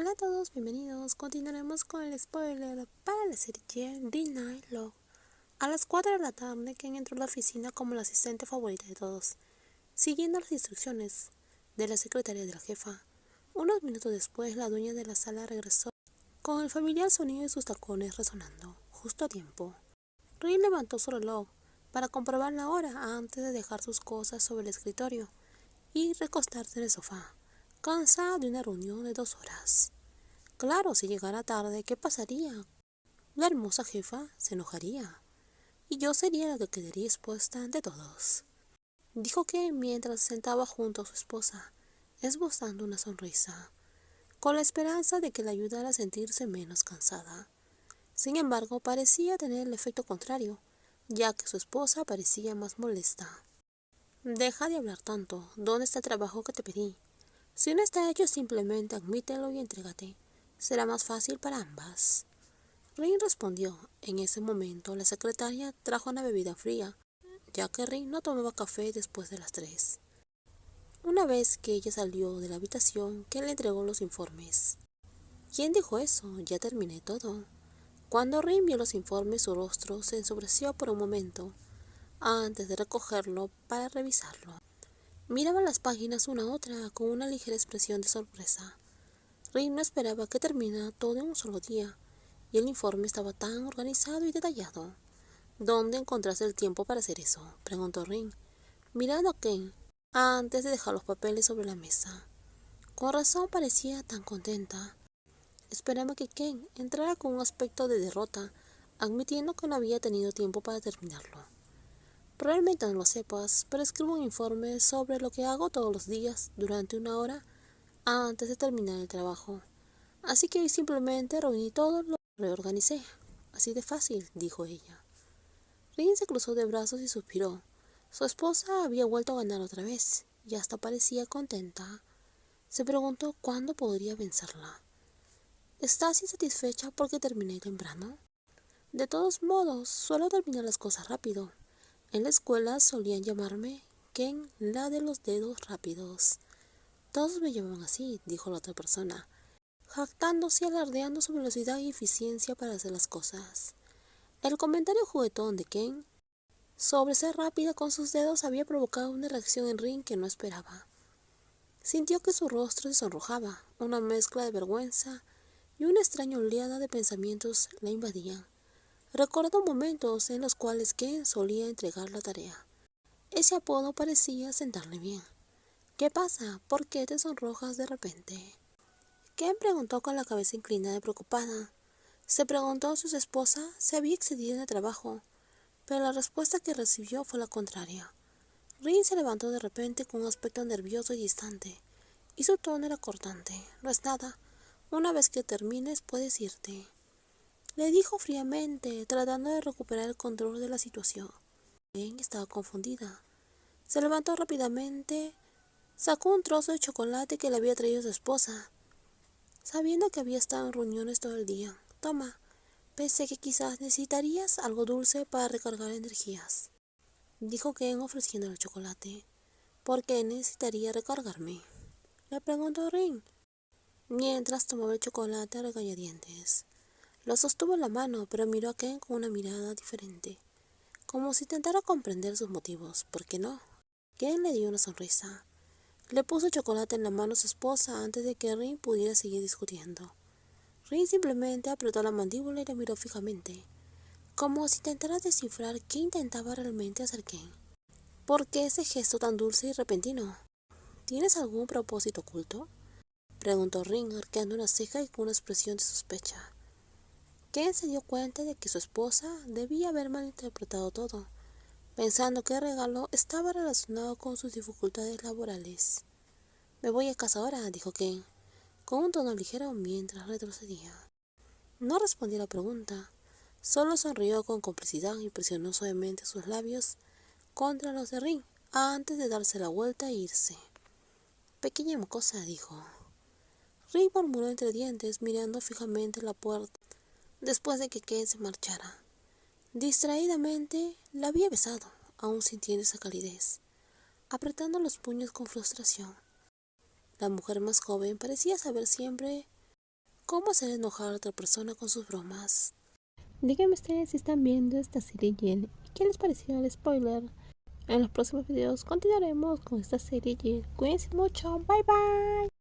Hola a todos, bienvenidos. Continuaremos con el spoiler para la serie The Night Love. A las 4 de la tarde, Ken entró a la oficina como la asistente favorita de todos, siguiendo las instrucciones de la secretaria de la jefa. Unos minutos después, la dueña de la sala regresó con el familiar sonido de sus tacones resonando, justo a tiempo. Rin levantó su reloj para comprobar la hora antes de dejar sus cosas sobre el escritorio y recostarse en el sofá, cansada de una reunión de 2 horas. Claro, si llegara tarde, ¿qué pasaría? La hermosa jefa se enojaría, y yo sería la que quedaría expuesta ante todos. Dijo que mientras se sentaba junto a su esposa, esbozando una sonrisa, con la esperanza de que la ayudara a sentirse menos cansada. Sin embargo, parecía tener el efecto contrario, ya que su esposa parecía más molesta. Deja de hablar tanto. ¿Dónde está el trabajo que te pedí? Si no está hecho, simplemente admítelo y entrégate. Será más fácil para ambas. Rin respondió. En ese momento, la secretaria trajo una bebida fría, ya que Rin no tomaba café después de las 3. Una vez que ella salió de la habitación, Ken le entregó los informes. ¿Quién dijo eso? Ya terminé todo. Cuando Rin vio los informes, su rostro se ensombreció por un momento, antes de recogerlo para revisarlo. Miraba las páginas una a otra con una ligera expresión de sorpresa. Rin no esperaba que terminara todo en un solo día, y el informe estaba tan organizado y detallado. ¿Dónde encontraste el tiempo para hacer eso?, preguntó Rin, mirando a Ken antes de dejar los papeles sobre la mesa. Con razón parecía tan contenta. Esperaba que Ken entrara con un aspecto de derrota, admitiendo que no había tenido tiempo para terminarlo. Probablemente no lo sepas, pero escribo un informe sobre lo que hago todos los días durante 1 hora antes de terminar el trabajo. Así que hoy simplemente reuní todo, lo reorganicé. Así de fácil, dijo ella. Rin se cruzó de brazos y suspiró. Su esposa había vuelto a ganar otra vez, y hasta parecía contenta. Se preguntó cuándo podría vencerla. ¿Estás insatisfecha porque terminé temprano? De todos modos, suelo terminar las cosas rápido. En la escuela solían llamarme Ken, la de los dedos rápidos. Todos me llamaban así, dijo la otra persona, jactándose y alardeando su velocidad y eficiencia para hacer las cosas. El comentario juguetón de Ken sobre ser rápida con sus dedos había provocado una reacción en Rin que no esperaba. Sintió que su rostro se sonrojaba, una mezcla de vergüenza y una extraña oleada de pensamientos la invadían. Recordó momentos en los cuales Ken solía entregar la tarea. Ese apodo parecía sentarle bien. ¿Qué pasa? ¿Por qué te sonrojas de repente? Ken preguntó con la cabeza inclinada y preocupada. Se preguntó si su esposa se había excedido en el trabajo, pero la respuesta que recibió fue la contraria. Rin se levantó de repente con un aspecto nervioso y distante, y su tono era cortante. No es nada. Una vez que termines puedes irte, le dijo fríamente, tratando de recuperar el control de la situación. Ken estaba confundida. Se levantó rápidamente, sacó un trozo de chocolate que le había traído su esposa, sabiendo que había estado en reuniones todo el día. Toma, pensé que quizás necesitarías algo dulce para recargar energías, dijo Ken ofreciéndole el chocolate. ¿Por qué necesitaría recargarme?, le preguntó Rin, mientras tomaba el chocolate a regañadientes. Lo sostuvo en la mano, pero miró a Ken con una mirada diferente, como si intentara comprender sus motivos. ¿Por qué no? Ken le dio una sonrisa. Le puso el chocolate en la mano a su esposa antes de que Rin pudiera seguir discutiendo. Rin simplemente apretó la mandíbula y la miró fijamente, como si intentara descifrar qué intentaba realmente hacer Ken. ¿Por qué ese gesto tan dulce y repentino? ¿Tienes algún propósito oculto?, preguntó Rin, arqueando una ceja y con una expresión de sospecha. Ken se dio cuenta de que su esposa debía haber malinterpretado todo, pensando que el regalo estaba relacionado con sus dificultades laborales. Me voy a casa ahora, dijo Ken, con un tono ligero mientras retrocedía. No respondió a la pregunta, solo sonrió con complicidad y presionó suavemente sus labios contra los de Rin antes de darse la vuelta e irse. Pequeña mocosa, dijo. Rin murmuró entre dientes, mirando fijamente la puerta después de que Ken se marchara. Distraídamente la había besado, aún sintiendo esa calidez, apretando los puños con frustración. La mujer más joven parecía saber siempre cómo hacer enojar a otra persona con sus bromas. Díganme ustedes si están viendo esta serie Yen y qué les pareció el spoiler. En los próximos videos continuaremos con esta serie Yen. Cuídense mucho, bye bye.